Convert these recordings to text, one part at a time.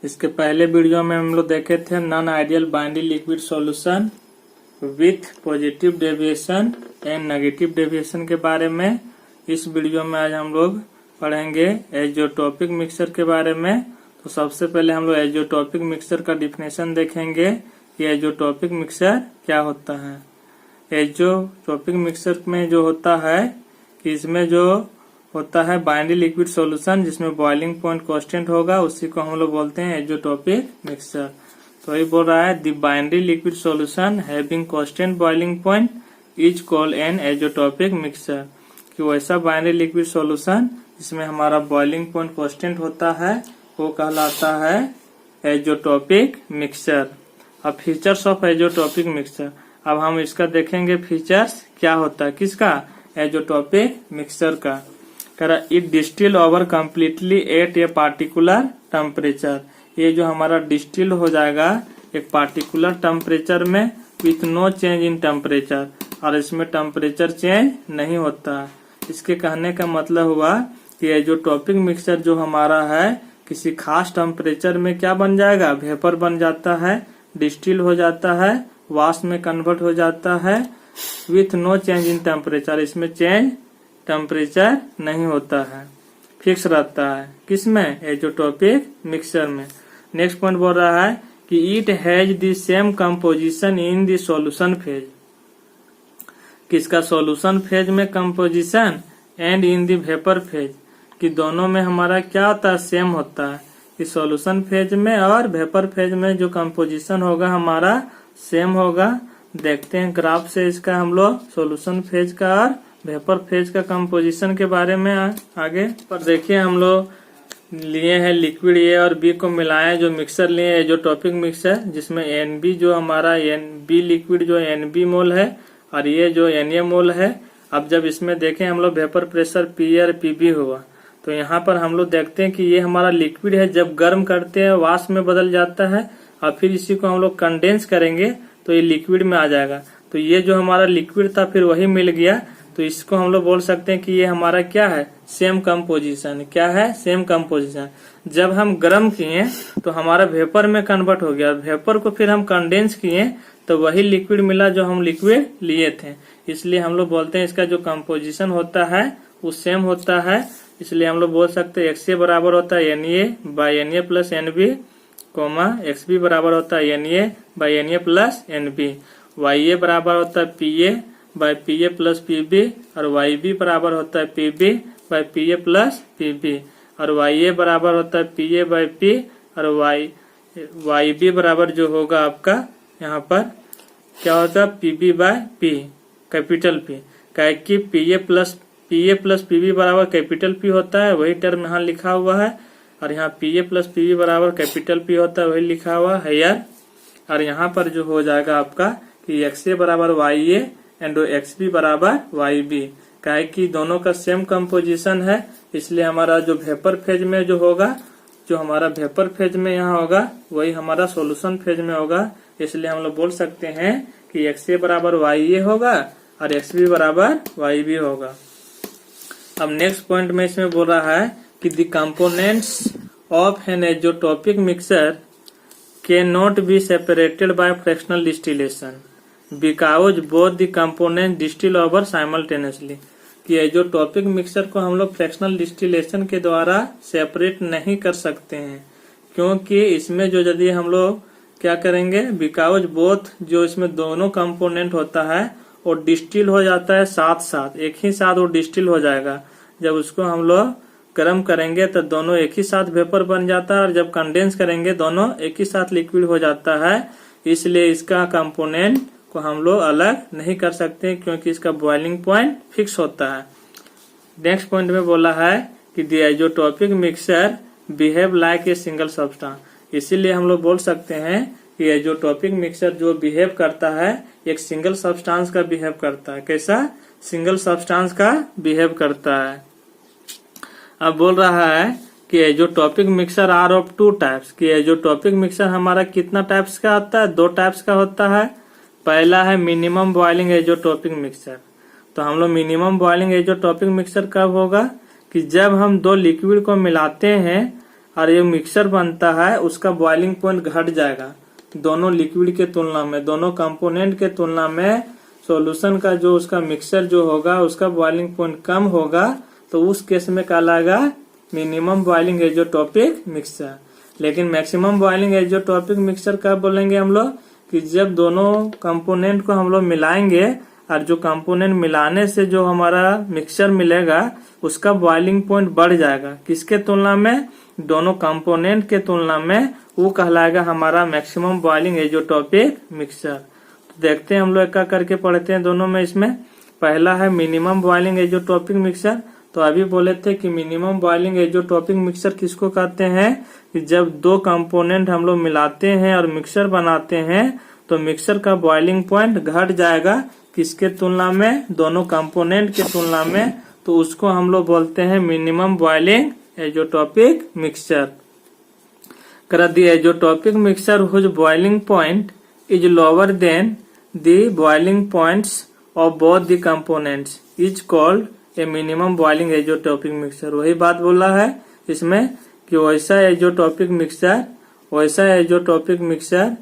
इसके पहले वीडियो में हम लोग देखे थे non ideal binary liquid solution with positive deviation and negative deviation के बारे में। इस वीडियो में आज हम लोग पढ़ेंगे एज़ोटोपिक मिक्सचर के बारे में। तो सबसे पहले हम लोग एज़ोटोपिक मिक्सचर का डिफिनेशन देखेंगे कि एज़ोटोपिक मिक्सचर क्या होता है। एज़ोटोपिक मिक्सचर में जो होता है कि इसमें जो होता है बाइनरी लिक्विड सॉल्यूशन जिसमें बॉइलिंग पॉइंट कांस्टेंट होगा, उसी को हम लोग बोलते हैं एज़ोटोपिक मिक्सचर। तो ये बोल रहा है the binary liquid solution having constant boiling point is called an azeotropic mixture. कि वैसा बाइनरी लिक्विड सॉल्यूशन जिसमें हमारा बॉइलिंग पॉइंट कांस्टेंट होता है वो कहलाता है एज़ोटोपिक मिक्सचर। अब फीचर्स ऑफ एज़ोटोपिक मिक्सचर, अब हम इसका देखेंगे फीचर्स क्या होता है किसका, एज़ोटोपिक मिक्सचर का। It distil over completely at a particular temperature. ये जो हमारा डिस्टिल हो जाएगा एक पार्टिकुलर टेम्परेचर में with no change in temperature, और इसमें टेम्परेचर चेंज नहीं होता। इसके कहने का मतलब हुआ कि एज़ोटोपिक मिक्सचर जो हमारा है किसी खास टेम्परेचर में क्या बन जाएगा, वेपर बन जाता है, डिस्टिल हो जाता है, वाष्प में कन्वर्ट हो जाता है with no change in temperature. इसमें चेंज टेम्परेचर नहीं होता है, फिक्स रहता है किसमें, एज़ोटोपिक मिक्सचर में। नेक्स्ट पॉइंट बोल रहा है कि it has the same composition in the solution phase. किसका, सॉल्यूशन फेज में composition and in the vapour phase, कि दोनों में हमारा क्या होता है, सेम होता है। कि सॉल्यूशन फेज में और वेपर फेज में जो कंपोजिशन होगा हमारा सेम होगा। देखते हैं ग्राफ से इसका हम लोग सॉल्यूशन फेज का और वेपर फेज का कंपोजिशन के बारे में आगे। पर देखिए हम लोग लिए हैं लिक्विड ए और बी को मिलाएं जो मिक्सचर लिए एज़ोटोपिक मिक्सचर, जिसमें एनबी जो हमारा एनबी लिक्विड जो एनबी मोल है और ये जो एनए मोल है। अब जब इसमें देखें हम लोग वेपर प्रेशर पी और पीबी हुआ, तो यहाँ पर हम लोग देखते हैं कि ये हमारा लिक्विड है, जब गर्म करते हैं वाष्प में बदल जाता है और फिर इसी को हम लोग कंडेंस करेंगे तो ये लिक्विड में आ जाएगा। तो ये जो हमारा लिक्विड था फिर वही मिल गया, तो इसको हम लोग बोल सकते हैं कि ये हमारा क्या है, सेम कंपोजिशन। क्या है, सेम कंपोजिशन। जब हम गर्म किए तो हमारा वेपर में कन्वर्ट हो गया, वेपर को फिर हम कंडेंस किए तो वही लिक्विड मिला जो हम लिक्विड लिए थे। इसलिए हम लोग बोलते हैं इसका जो कंपोजिशन होता है वो सेम होता है। इसलिए हम लोग बोल सकते हैं एक्स ए बराबर होता है n A by n A plus n B, comma x B बराबर होता है n A by n A plus n B, y A बराबर होता है p A by p A plus P B, और वाई बी बराबर होता है P B by p A plus P B, और वाई ए बराबर होता है पी ए बाई पी, और वाई बी बराबर जो होगा आपका यहाँ पर क्या होता है, P B by P, capital P. क्या कि P A plus P B बराबर कैपिटल पी होता है, वही टर्म यहाँ लिखा हुआ है, और यहाँ P A plus P B बराबर कैपिटल पी होता है, वही लिखा हुआ है यार। और यहाँ पर जो हो जाएगा आपका कि एक्स ए बराबर Y A and X B बराबर वाई बी। क्या है कि दोनों का सेम कंपोजिशन है, इसलिए हमारा जो वेपर फेज में जो होगा, जो हमारा वेपर फेज में यहाँ होगा वही हमारा सॉल्यूशन फेज में होगा। इसलिए हम लोग बोल सकते हैं कि एक्स ए बराबर वाई ए होगा और एक्स बी बराबर वाई बी होगा। अब नेक्स्ट पॉइंट में इसमें बोल रहा है कि the components of an azeotropic mixture can not be separated by fractional distillation because both the component distil over simultaneously. कि एज़ोटोपिक मिक्सचर को हम लोग फ्रैक्शनल डिस्टिलेशन के द्वारा सेपरेट नहीं कर सकते हैं, क्योंकि इसमें जो यदि हम लोग क्या करेंगे, बिकॉज बोथ जो इसमें दोनों कंपोनेंट होता है और डिस्टिल हो जाता है साथ साथ, एक ही साथ वो डिस्टिल हो जाएगा। जब उसको हम लोग गर्म करेंगे तो दोनों एक ही साथ वेपर बन जाता है, और जब कंडेंस करेंगे दोनों एक ही साथ लिक्विड हो जाता है। इसलिए इसका कंपोनेंट को हम लोग अलग नहीं कर सकते क्योंकि इसका बॉइलिंग पॉइंट फिक्स होता है। नेक्स्ट पॉइंट में बोला है कि the azeotropic mixture behave like a single substance. इसीलिए हम लोग बोल सकते हैं कि एज़ोटोपिक मिक्सचर जो बिहेव करता है एक सिंगल सब्सटेंस का बिहेव करता है। कैसा, सिंगल सब्सटेंस का बिहेव करता है। अब बोल रहा है कि azeotropic mixture are of two types. कि एज़ोटोपिक मिक्सचर हमारा कितना टाइप्स का होता है, दो टाइप्स का होता है। पहला है मिनिमम बॉइलिंग एज़ोटोपिक मिक्सचर। तो हम लोग मिनिमम बॉइलिंग एज़ोटोपिक मिक्सचर कब होगा, कि जब हम दो लिक्विड को मिलाते हैं और ये मिक्सर बनता है उसका बॉइलिंग पॉइंट घट जाएगा दोनों लिक्विड के तुलना में, दोनों कंपोनेंट के तुलना में सॉल्यूशन का जो उसका मिक्सचर जो होगा उसका बॉइलिंग पॉइंट कम होगा, तो उस केस में कहलाएगा मिनिमम बॉइलिंग एज़ोट्रोपिक मिक्सचर। लेकिन मैक्सिमम बॉइलिंग एज़ोट्रोपिक मिक्सचर कब बोलेंगे हम लोग कि जब दोनों कंपोनेंट को हम लोग मिलाएंगे और जो कंपोनेंट मिलाने से जो हमारा मिक्सचर मिलेगा उसका बॉइलिंग पॉइंट बढ़ जाएगा, किसके तुलना में, दोनों कंपोनेंट के तुलना में, वो कहलाएगा हमारा मैक्सिमम बॉइलिंग एज़ोट्रोपिक मिक्सचर। तो देखते हैं हम लोग एक करके पढ़ते हैं दोनों में। इसमें पहला है मिनिमम बॉइलिंग एज़ोट्रोपिक मिक्सचर। तो अभी बोले थे कि मिनिमम बॉइलिंग एज़ोट्रोपिक मिक्सचर किसको कहते हैं कि जब दो कंपोनेंट हम लोग मिलाते हैं और मिक्सचर बनाते हैं तो मिक्सचर का बॉइलिंग पॉइंट घट जाएगा, किसके तुलना में, दोनों कंपोनेंट के तुलना में, तो उसको हम लोग बोलते हैं minimum boiling azeotropic mixture. The azeotropic mixture whose boiling point is lower than the boiling points of both the components is called a minimum boiling azeotropic mixture. वही बात बोला है इसमें कि वैसा एज़ोट्रोपिक मिक्सचर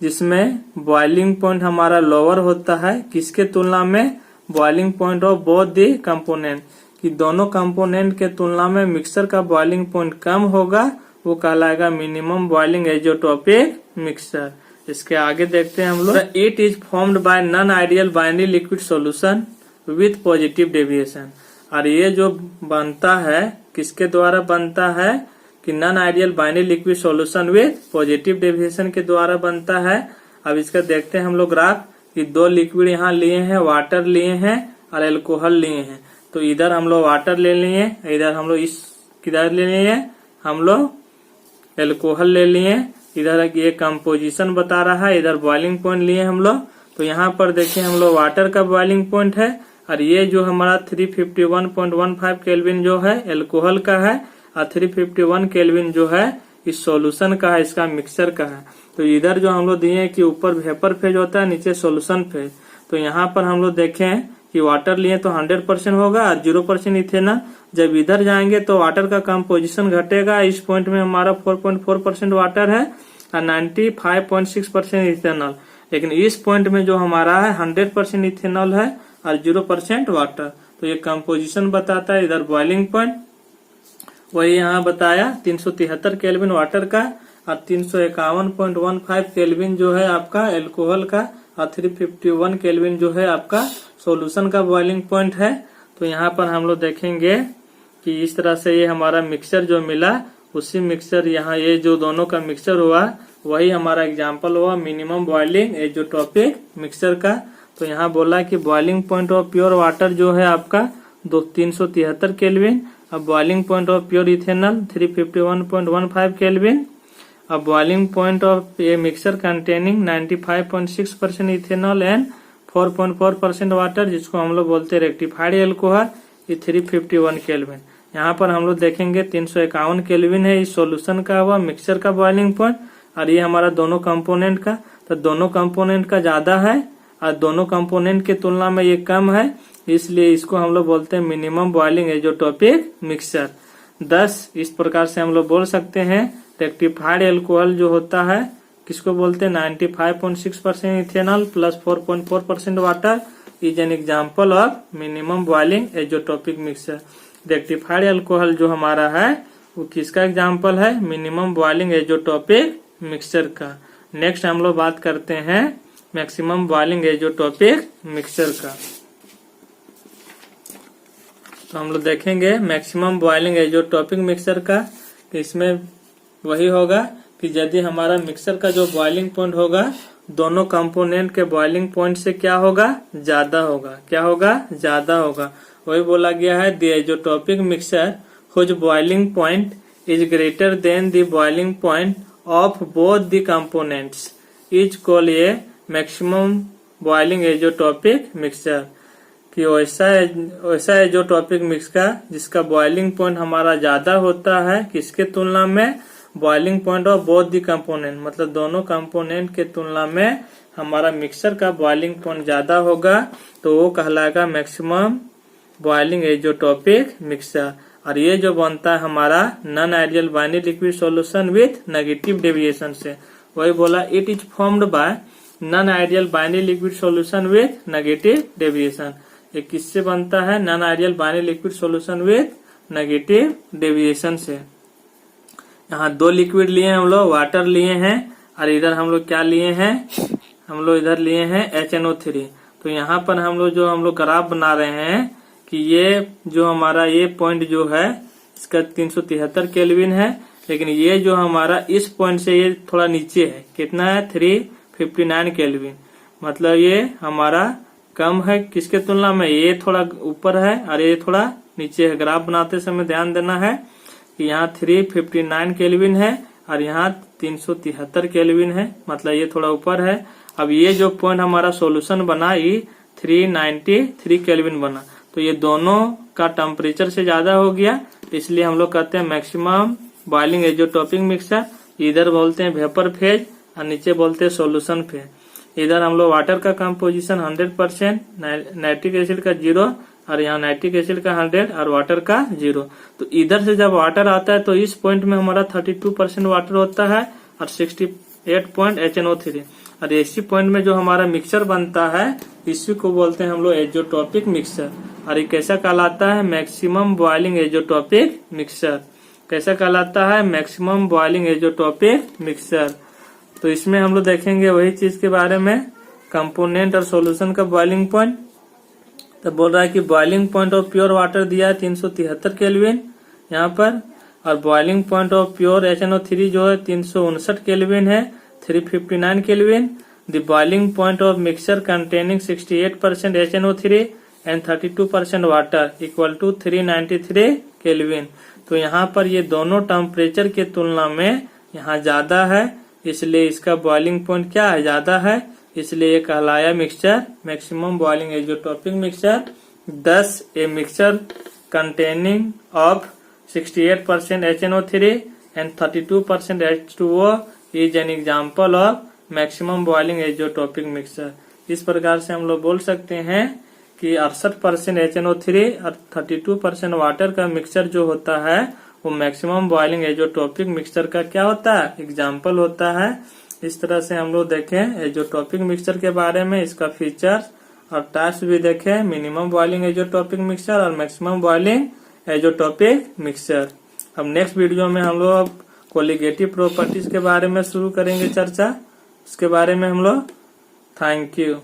जिसमें बॉइलिंग पॉइंट हमारा lower होता है, किसके तुलना में, boiling point of both the component, कि दोनों कंपोनेंट के तुलना में मिक्सचर का बॉइलिंग पॉइंट कम होगा, वो कहलाएगा मिनिमम बॉइलिंग एज़ोट्रोपिक मिक्सचर। इसके आगे देखते हैं हम लोग। It is formed by non ideal binary liquid solution with positive deviation. और ये जो बनता है किसके द्वारा बनता है कि non ideal binary liquid solution with positive deviation के द्वारा बनता है। अब इसका देखते हैं हम लोग ग्राफ कि दो लिक्विड यहाँ लिए हैं, वाटर लिए हैं और एल्कोहल लिए हैं। तो इधर हम लोग वाटर ले लिए, इधर हम लोग इस किधर ले लिए, हम लोग एल्कोहल ले लिए। इधर ये कंपोजिशन बता रहा है, इधर बॉइलिंग पॉइंट लिए हम लोग। तो यहाँ पर देखिए हम लोग वाटर का बॉइलिंग पॉइंट है और ये जो हमारा 351.15 केल्विन जो है एल्कोहल का है और 351 केल्विन जो है इस सॉल्यूशन का है, इसका मिक्सचर का है। तो इधर जो हम लोग दिए कि ऊपर वेपर फेज होता है, नीचे सॉल्यूशन फेज। तो यहाँ पर हम लोग देखें कि वाटर लिए तो 100% होगा और 0% इथेनॉल। जब इधर जाएंगे तो वाटर का कंपोजिशन घटेगा। इस पॉइंट में हमारा 4.4% वाटर है और 95.6% इथेनॉल। लेकिन इस पॉइंट में जो हमारा है 100% इथेनॉल है और 0% वाटर। तो ये कंपोजिशन बताता है। इधर बॉइलिंग पॉइंट वही यहाँ बताया 373 केल्विन वाटर का और 351.15 केल्विन जो है आपका एल्कोहल का और 351 केल्विन जो है आपका सॉल्यूशन का बॉइलिंग पॉइंट है। तो यहाँ पर हम लोग देखेंगे कि इस तरह से ये हमारा मिक्सचर जो मिला, उसी मिक्सचर यहाँ ये जो दोनों का मिक्सचर हुआ वही हमारा एग्जाम्पल हुआ मिनिमम बॉइलिंग एज़ोट्रोपिक मिक्सचर का। तो यहाँ बोला कि boiling point of pure water जो है आपका 373 केल्विन, अब boiling point of pure ethanol 351.15 kelvin, अब boiling point of a mixture containing 95.6% ethanol and 4.4% water, जिसको हम लोग बोलते हैं रेक्टिफाइड एल्कोहल, ये 351 केल्विन। यहाँ पर हम लोग देखेंगे 351 केल्विन है इस सॉल्यूशन का हुआ मिक्सचर का बॉइलिंग पॉइंट और ये हमारा दोनों कंपोनेंट का। तो दोनों कंपोनेंट का ज्यादा है और दोनों कंपोनेंट के तुलना में ये कम है, इसलिए इसको हम लोग बोलते हैं मिनिमम बॉइलिंग एज़ोट्रोपिक मिक्सचर। 10 इस प्रकार से हम लोग बोल सकते हैं रेक्टिफाइड एल्कोहल जो होता है किसको बोलते हैं 95.6% ethanol plus 4.4% water is an example of minimum boiling azeotropic mixture. Rectified alcohol जो हमारा है वो किसका एग्जाम्पल है, मिनिमम बॉइलिंग एज़ोट्रोपिक मिक्सचर का। नेक्स्ट हम लोग बात करते हैं मैक्सिमम बॉइलिंग एज़ोट्रोपिक मिक्सचर का। तो हम लोग देखेंगे मैक्सिमम बॉइलिंग एज़ोट्रोपिक मिक्सचर का, तो इसमें वही होगा कि यदि हमारा मिक्सचर का जो बॉइलिंग पॉइंट होगा दोनों कंपोनेंट के बॉइलिंग पॉइंट से क्या होगा, ज्यादा होगा। क्या होगा, ज्यादा होगा। वही बोला गया है the azeotropic mixture whose boiling point is greater than the boiling point of both the components is called a maximum boiling azeotropic mixture. कि वैसा एज़ोट्रोपिक मिक्स का जिसका बॉइलिंग पॉइंट हमारा ज्यादा होता है, किसके तुलना में, boiling point of both the component, मतलब दोनों कंपोनेंट के तुलना में हमारा मिक्सचर का बॉइलिंग पॉइंट ज्यादा होगा, तो वो कहलाएगा मैक्सिमम बॉइलिंग एज़ोट्रोपिक मिक्सचर। और ये जो बनता है हमारा non ideal binary liquid solution with negative deviation से, वही बोला it is formed by non ideal binary liquid solution with negative deviation. ये किससे बनता है? Non ideal binary liquid solution with negative deviation से। यहाँ दो लिक्विड लिए हैं हम लोग, वाटर लिए हैं और इधर हम लोग क्या लिए हैं? हम लोग इधर लिए हैं HNO3। तो यहाँ पर हम लोग ग्राफ बना रहे हैं कि ये जो हमारा ये पॉइंट जो है इसका 373 केल्विन है, लेकिन ये जो हमारा इस पॉइंट से ये थोड़ा नीचे है, कितना है? 359 केल्विन। मतलब ये हमारा कम है किसके तुलना में? ये थोड़ा ऊपर है और ये थोड़ा नीचे है। ग्राफ बनाते समय ध्यान देना है कि यहाँ 359 केल्विन है और यहाँ 373 केल्विन है, मतलब ये थोड़ा ऊपर है। अब ये जो पॉइंट हमारा सॉल्यूशन बना ये 393 केल्विन बना, तो ये दोनों का टेम्परेचर से ज्यादा हो गया, इसलिए हम लोग कहते हैं मैक्सिमम बॉइलिंग एजोटोपिक मिक्सचर। इधर बोलते हैं वेपर फेज और नीचे बोलते हैं सॉल्यूशन फेज। इधर हम लोग वाटर का कंपोजिशन 100%, नाइट्रिक एसिड का 0 और यहाँ नाइट्रिक एसिड का 100 और वाटर का 0। तो इधर से जब वाटर आता है तो इस पॉइंट में हमारा 32% वाटर होता है और 68 पॉइंट HNO3। और इसी पॉइंट में जो हमारा मिक्सचर बनता है इसी को बोलते हैं हम लोग एजोटोपिक मिक्सचर। और ये कैसा कहलाता है? Maximum boiling azeotropic mixture. कैसा कहलाता है? Maximum boiling azeotropic mixture. तो इसमें हम लोग देखेंगे वही चीज के बारे में, कंपोनेंट और सॉल्यूशन का बॉइलिंग पॉइंट। तो बोल रहा है कि boiling point of pure water दिया है 373 केल्विन यहाँ पर, और boiling point of pure HNO3 जो है 359 केल्विन है, 359 kelvin. The boiling point of mixture containing 68% HNO3 and 32% water equal to 393 kelvin. तो यहाँ पर ये दोनों टेम्परेचर के तुलना में यहाँ ज्यादा है, इसलिए इसका बॉइलिंग पॉइंट क्या है? ज्यादा है, इसलिए ये कहलाया mixture maximum boiling azeotropic mixture. 10 a mixture containing of 68% HNO3 and 32% H2O is an example of maximum boiling azeotropic mixture। इस प्रकार से हम लोग बोल सकते हैं कि 68% HNO3 और 32% वाटर का मिक्सचर जो होता है वो मैक्सिमम बॉइलिंग एजोटोपिक मिक्सचर का क्या होता है? एग्जाम्पल होता है। इस तरह से हम लोग देखें एजोटोपिक मिक्सचर के बारे में, इसका फीचर्स और टाइप्स भी देखें, मिनिमम बॉइलिंग एजोटोपिक मिक्सचर और मैक्सिमम बॉइलिंग एजोटोपिक मिक्सचर। अब नेक्स्ट वीडियो में हम लोग कोलिगेटिव प्रॉपर्टीज के बारे में शुरू करेंगे चर्चा, उसके बारे में हम लोग। Thank you.